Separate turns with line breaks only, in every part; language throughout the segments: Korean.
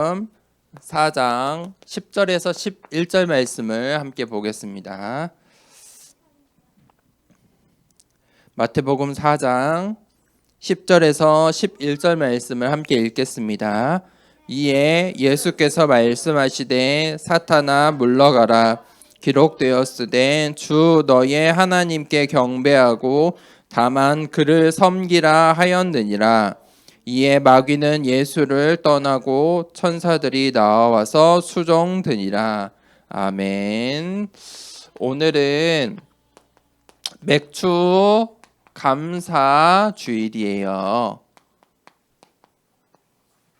4장 10절에서 11절 말씀을 함께 보겠습니다. 마태복음 4장 10절에서 11절 말씀을 함께 읽겠습니다. 이에 예수께서 말씀하시되 사탄아 물러가라. 기록되었으되 주 너의 하나님께 경배하고 다만 그를 섬기라 하였느니라. 이에 마귀는 예수를 떠나고 천사들이 나와서 수종드니라. 아멘. 오늘은 맥주 감사 주일이에요.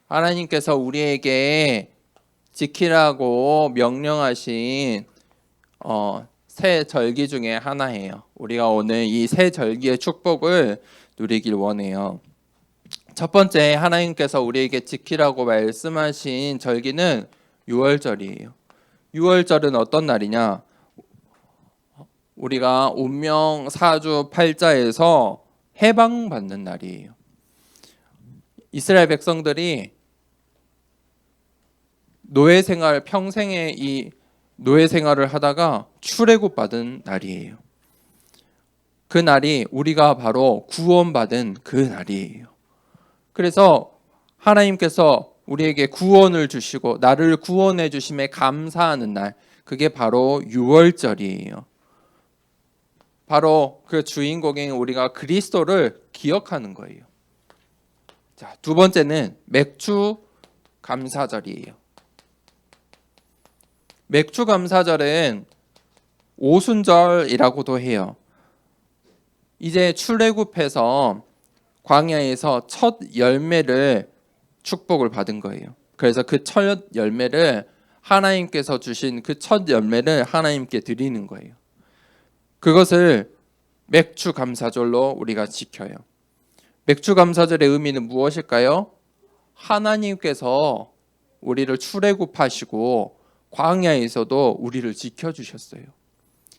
하나님께서 우리에게 지키라고 명령하신 새 절기 중에 하나예요. 우리가 오늘 이 새 절기의 축복을 누리길 원해요. 첫 번째, 하나님께서 우리에게 지키라고 말씀하신 절기는 유월절이에요. 유월절은 어떤 날이냐? 우리가 운명 4주 8자에서 해방받는 날이에요. 이스라엘 백성들이 노예 생활, 평생의 이 노예 생활을 하다가 출애굽 받은 날이에요. 그 날이 우리가 바로 구원받은 그 날이에요. 그래서 하나님께서 우리에게 구원을 주시고 나를 구원해 주심에 감사하는 날, 그게 바로 유월절이에요. 바로 그 주인공인 우리가 그리스도를 기억하는 거예요. 자, 두 번째는 맥주 감사절이에요. 맥주 감사절은 오순절이라고도 해요. 이제 출애굽해서 광야에서 첫 열매를 축복을 받은 거예요. 그래서 그 첫 열매를 하나님께서 주신 그 첫 열매를 하나님께 드리는 거예요. 그것을 맥주 감사절로 우리가 지켜요. 맥주 감사절의 의미는 무엇일까요? 하나님께서 우리를 출애굽하시고 광야에서도 우리를 지켜주셨어요.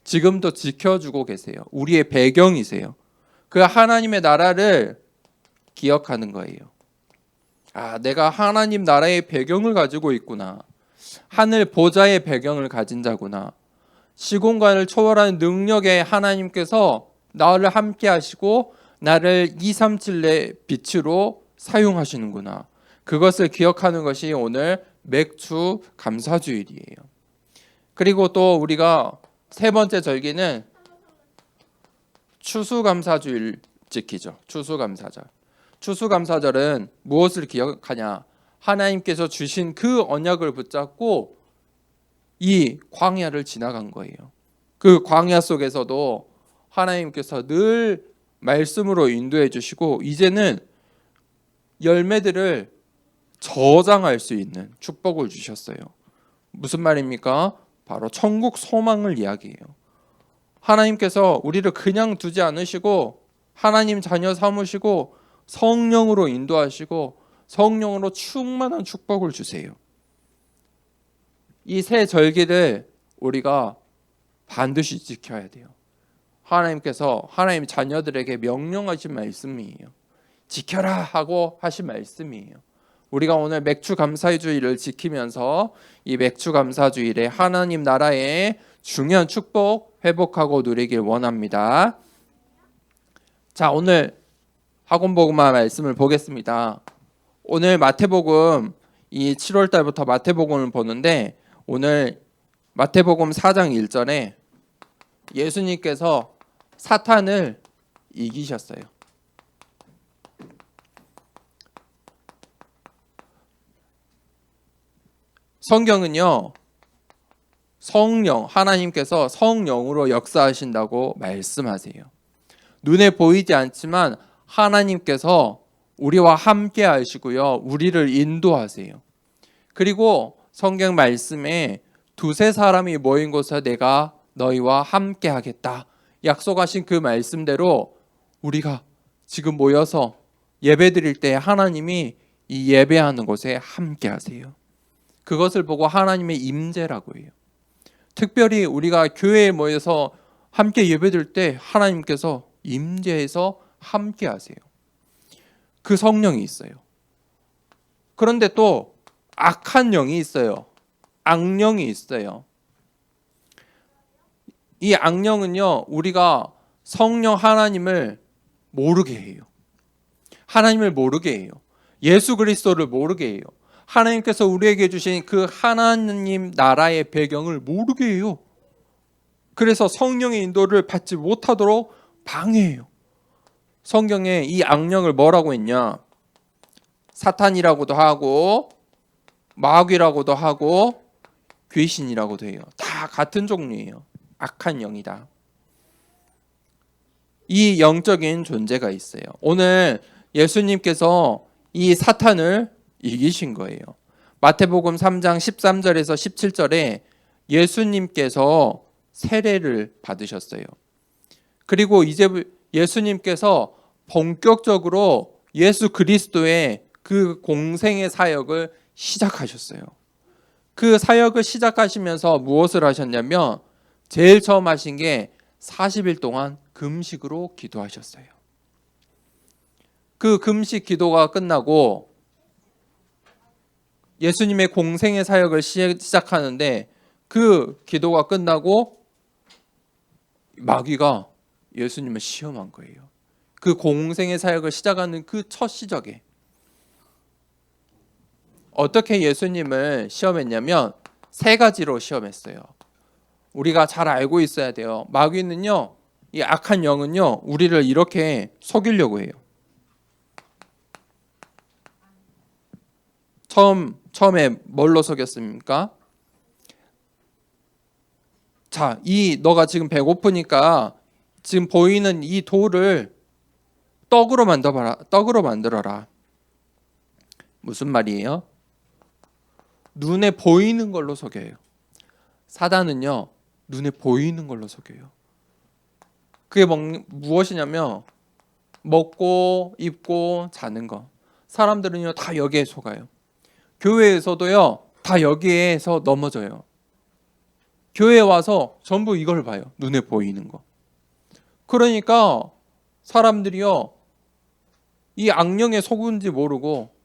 지금도 지켜주고 계세요. 우리의 배경이세요. 그 하나님의 나라를 기억하는 거예요. 아, 내가 하나님 나라의 배경을 가지고 있구나. 하늘 보좌의 배경을 가진 자구나. 시공간을 초월하는 능력의 하나님께서 나를 함께 하시고 나를 237의 빛으로 사용하시는구나. 그것을 기억하는 것이 오늘 맥주 감사주일이에요. 그리고 또 우리가 세 번째 절기는 추수감사주일 지키죠. 추수감사절. 추수감사절은 무엇을 기억하냐? 하나님께서 주신 그 언약을 붙잡고 이 광야를 지나간 거예요. 그 광야 속에서도 하나님께서 늘 말씀으로 인도해 주시고 이제는 열매들을 저장할 수 있는 축복을 주셨어요. 무슨 말입니까? 바로 천국 소망을 이야기해요. 하나님께서 우리를 그냥 두지 않으시고 하나님 자녀 삼으시고 성령으로 인도하시고 성령으로 충만한 축복을 주세요. 이 새 절기를 우리가 반드시 지켜야 돼요. 하나님께서 하나님 자녀들에게 명령하신 말씀이에요. 지켜라 하고 하신 말씀이에요. 우리가 오늘 맥주 감사주일을 지키면서 이 맥주 감사주일에 하나님 나라의 중요한 축복 회복하고 누리길 원합니다. 자, 오늘 학원복음화 말씀을 보겠습니다. 오늘 마태복음 이 7월 달부터 마태복음을 보는데 오늘 마태복음 4장 1절에 예수님께서 사탄을 이기셨어요. 성경은요, 성령, 하나님께서 성령으로 역사하신다고 말씀하세요. 눈에 보이지 않지만 하나님께서 우리와 함께 하시고요, 우리를 인도하세요. 그리고 성경 말씀에 두세 사람이 모인 곳에 내가 너희와 함께 하겠다 약속하신 그 말씀대로 우리가 지금 모여서 예배드릴 때 하나님이 이 예배하는 곳에 함께 하세요. 그것을 보고 하나님의 임재라고 해요. 특별히 우리가 교회에 모여서 함께 예배드릴 때 하나님께서 임재해서 함께 하세요. 그 성령이 있어요. 그런데 또 악한 영이 있어요. 악령이 있어요. 이 악령은요, 우리가 성령 하나님을 모르게 해요. 하나님을 모르게 해요. 예수 그리스도를 모르게 해요. 하나님께서 우리에게 주신 그 하나님 나라의 배경을 모르게 해요. 그래서 성령의 인도를 받지 못하도록 방해해요. 성경에 이 악령을 뭐라고 했냐? 사탄이라고도 하고 마귀라고도 하고 귀신이라고도 해요. 다 같은 종류예요. 악한 영이다. 이 영적인 존재가 있어요. 오늘 예수님께서 이 사탄을 이기신 거예요. 마태복음 3장 13절에서 17절에 예수님께서 세례를 받으셨어요. 그리고 이제 예수님께서 본격적으로 예수 그리스도의 그 공생의 사역을 시작하셨어요. 그 사역을 시작하시면서 무엇을 하셨냐면 제일 처음 하신 게 40일 동안 금식으로 기도하셨어요. 그 금식 기도가 끝나고 예수님의 공생의 사역을 시작하는데 그 기도가 끝나고 마귀가 예수님을 시험한 거예요. 그 공생의 사역을 시작하는 그 첫 시작에 어떻게 예수님을 시험했냐면 세 가지로 시험했어요. 우리가 잘 알고 있어야 돼요. 마귀는요, 이 악한 영은요, 우리를 이렇게 속이려고 해요. 처음에 뭘로 속였습니까? 자, 너가 지금 배고프니까 지금 보이는 이 돌을 떡으로 만들어라. 무슨 말이에요? 눈에 보이는 걸로 속여요. 사단은요, 눈에 보이는 걸로 속여요. 그게 무엇이냐면 먹고 입고 자는 거. 사람들은요, 다 여기에 속아요. 교회에서도요, 다 여기에서 넘어져요. 교회에 와서 전부 이걸 봐요. 눈에 보이는 거. 그러니까 사람들이요, 이 악령에 속은지 모르고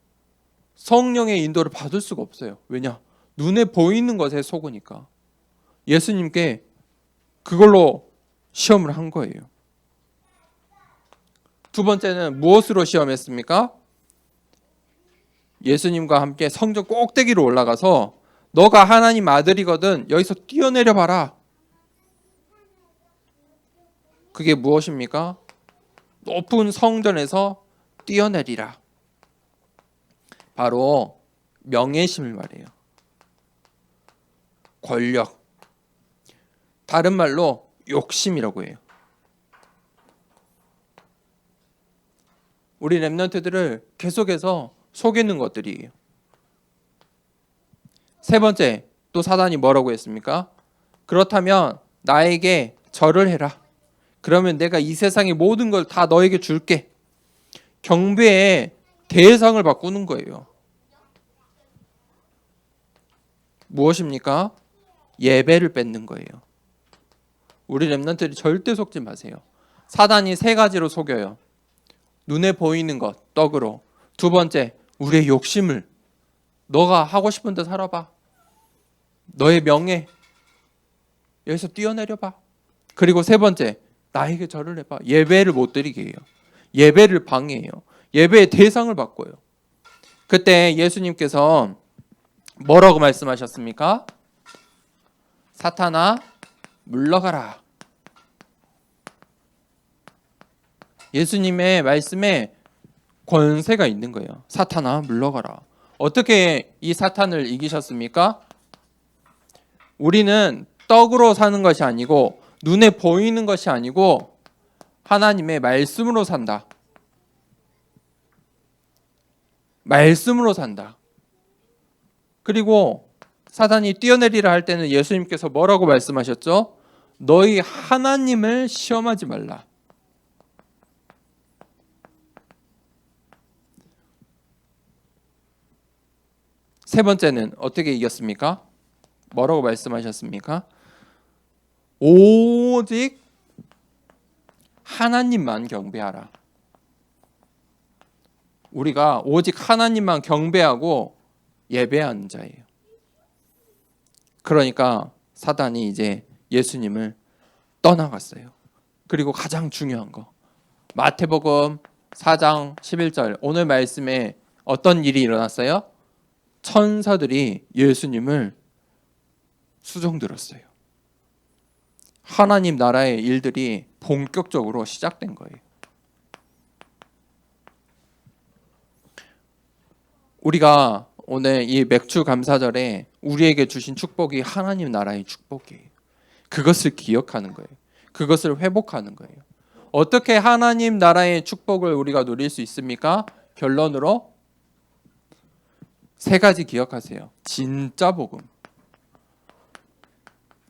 성령의 인도를 받을 수가 없어요. 왜냐? 눈에 보이는 것에 속으니까. 예수님께 그걸로 시험을 한 거예요. 두 번째는 무엇으로 시험했습니까? 예수님과 함께 성전 꼭대기로 올라가서 너가 하나님 아들이거든 여기서 뛰어내려 봐라. 그게 무엇입니까? 높은 성전에서 뛰어내리라. 바로 명예심을 말해요. 권력. 다른 말로 욕심이라고 해요. 우리 렘넌트들을 계속해서 속이는 것들이에요. 세 번째, 또 사단이 뭐라고 했습니까? 그렇다면 나에게 절을 해라. 그러면 내가 이 세상의 모든 걸 다 너에게 줄게. 경배의 대상을 바꾸는 거예요. 무엇입니까? 예배를 뺏는 거예요. 우리 렘넌트들이 절대 속지 마세요. 사단이 세 가지로 속여요. 눈에 보이는 것, 떡으로. 두 번째, 우리의 욕심을. 너가 하고 싶은 데 살아봐. 너의 명예. 여기서 뛰어내려봐. 그리고 세 번째, 나에게 절을 해봐. 예배를 못 드리게 해요. 예배를 방해해요. 예배의 대상을 바꿔요. 그때 예수님께서 뭐라고 말씀하셨습니까? 사탄아, 물러가라. 예수님의 말씀에 권세가 있는 거예요. 사탄아, 물러가라. 어떻게 이 사탄을 이기셨습니까? 우리는 떡으로 사는 것이 아니고 눈에 보이는 것이 아니고 하나님의 말씀으로 산다. 말씀으로 산다. 그리고 사단이 뛰어내리라 할 때는 예수님께서 뭐라고 말씀하셨죠? 너희 하나님을 시험하지 말라. 세 번째는 어떻게 이겼습니까? 뭐라고 말씀하셨습니까? 오직 하나님만 경배하라. 우리가 오직 하나님만 경배하고 예배하는 자예요. 그러니까 사단이 이제 예수님을 떠나갔어요. 그리고 가장 중요한 거, 마태복음 4장 11절 오늘 말씀에 어떤 일이 일어났어요? 천사들이 예수님을 수종들었어요. 하나님 나라의 일들이 본격적으로 시작된 거예요. 우리가 오늘 이 맥주 감사절에 우리에게 주신 축복이 하나님 나라의 축복이에요. 그것을 기억하는 거예요. 그것을 회복하는 거예요. 어떻게 하나님 나라의 축복을 우리가 누릴 수 있습니까? 결론으로 세 가지 기억하세요. 진짜 복음.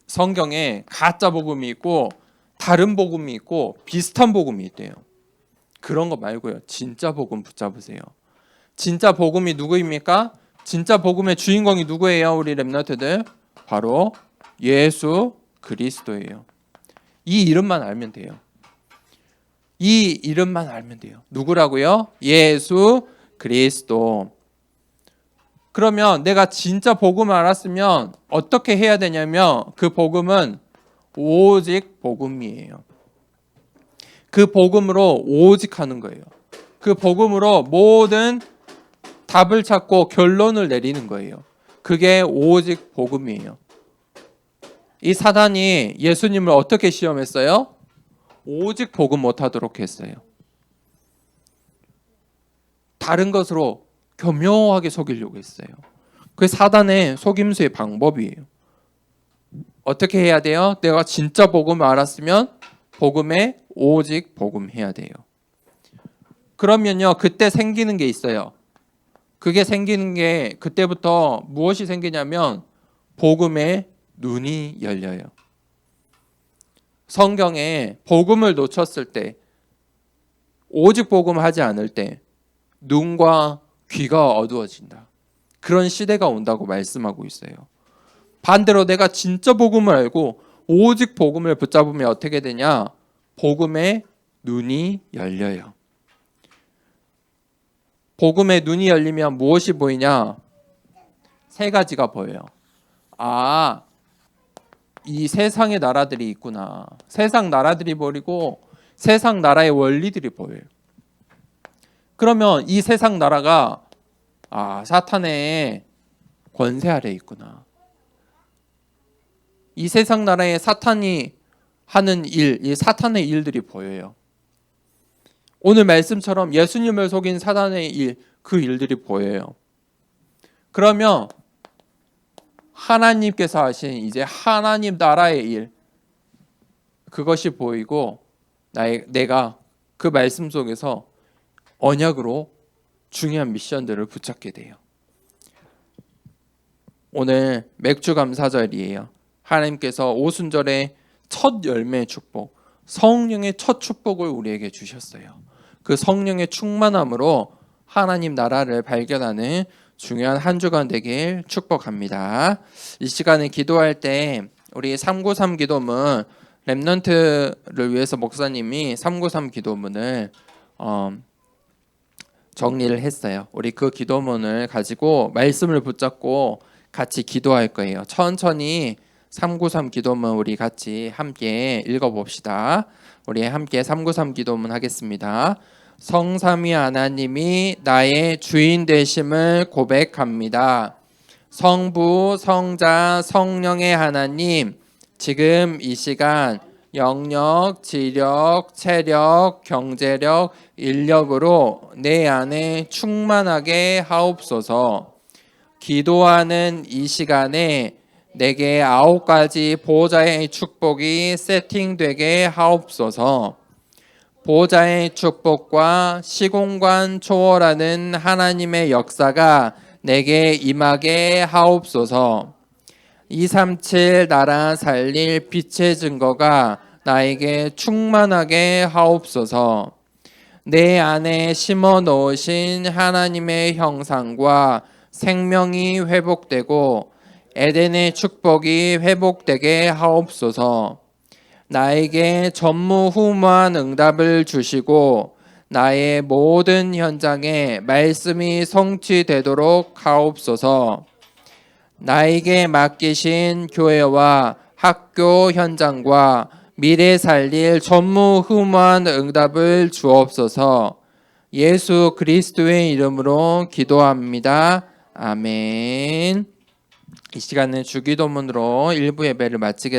성경에 가짜 복음이 있고 다른 복음이 있고 비슷한 복음이 있대요. 그런 거 말고요. 진짜 복음 붙잡으세요. 진짜 복음이 누구입니까? 진짜 복음의 주인공이 누구예요? 우리 렘넌트들. 바로 예수 그리스도예요. 이 이름만 알면 돼요. 이 이름만 알면 돼요. 누구라고요? 예수 그리스도. 그러면 내가 진짜 복음을 알았으면 어떻게 해야 되냐면 그 복음은 오직 복음이에요. 그 복음으로 오직 하는 거예요. 그 복음으로 모든 답을 찾고 결론을 내리는 거예요. 그게 오직 복음이에요. 이 사단이 예수님을 어떻게 시험했어요? 오직 복음 못하도록 했어요. 다른 것으로 교묘하게 속이려고 했어요. 그게 사단의 속임수의 방법이에요. 어떻게 해야 돼요? 내가 진짜 복음을 알았으면 복음에 오직 복음 해야 돼요. 그러면요, 그때 생기는 게 있어요. 그게 생기는 게 그때부터 무엇이 생기냐면 복음의 눈이 열려요. 성경에 복음을 놓쳤을 때, 오직 복음을 하지 않을 때 눈과 귀가 어두워진다. 그런 시대가 온다고 말씀하고 있어요. 반대로 내가 진짜 복음을 알고 오직 복음을 붙잡으면 어떻게 되냐? 복음의 눈이 열려요. 복음의 눈이 열리면 무엇이 보이냐? 세 가지가 보여요. 아, 이 세상의 나라들이 있구나. 세상 나라들이 보이고 세상 나라의 원리들이 보여요. 그러면 이 세상 나라가 사탄의 권세 아래에 있구나. 이 세상 나라에 사탄이 하는 일, 이 사탄의 일들이 보여요. 오늘 말씀처럼 예수님을 속인 사단의 일, 그 일들이 보여요. 그러면 하나님께서 하신 이제 하나님 나라의 일, 그것이 보이고 내가 그 말씀 속에서 언약으로 중요한 미션들을 붙잡게 돼요. 오늘 맥주 감사절이에요. 하나님께서 오순절의 첫 열매의 축복, 성령의 첫 축복을 우리에게 주셨어요. 그 성령의 충만함으로 하나님 나라를 발견하는 중요한 한 주간 되길 축복합니다. 이 시간에 기도할 때 우리 393 기도문, 렘넌트를 위해서 목사님이 393 기도문을 정리를 했어요. 우리 그 기도문을 가지고 말씀을 붙잡고 같이 기도할 거예요. 천천히 393 기도문 우리 같이 함께 읽어봅시다. 우리 함께 393 기도문 하겠습니다. 성삼위 하나님이 나의 주인 되심을 고백합니다. 성부, 성자, 성령의 하나님, 지금 이 시간 영력, 지력, 체력, 경제력, 인력으로 내 안에 충만하게 하옵소서. 기도하는 이 시간에 내게 9가지 보호자의 축복이 세팅되게 하옵소서. 보호자의 축복과 시공간 초월하는 하나님의 역사가 내게 임하게 하옵소서. 237 나라 살릴 빛의 증거가 나에게 충만하게 하옵소서. 내 안에 심어 놓으신 하나님의 형상과 생명이 회복되고 에덴의 축복이 회복되게 하옵소서. 나에게 전무후무한 응답을 주시고 나의 모든 현장에 말씀이 성취되도록 하옵소서. 나에게 맡기신 교회와 학교 현장과 미래 살릴 전무후무한 응답을 주옵소서. 예수 그리스도의 이름으로 기도합니다. 아멘. 이 시간은 주기도문으로 일부 예배를 마치겠습니다.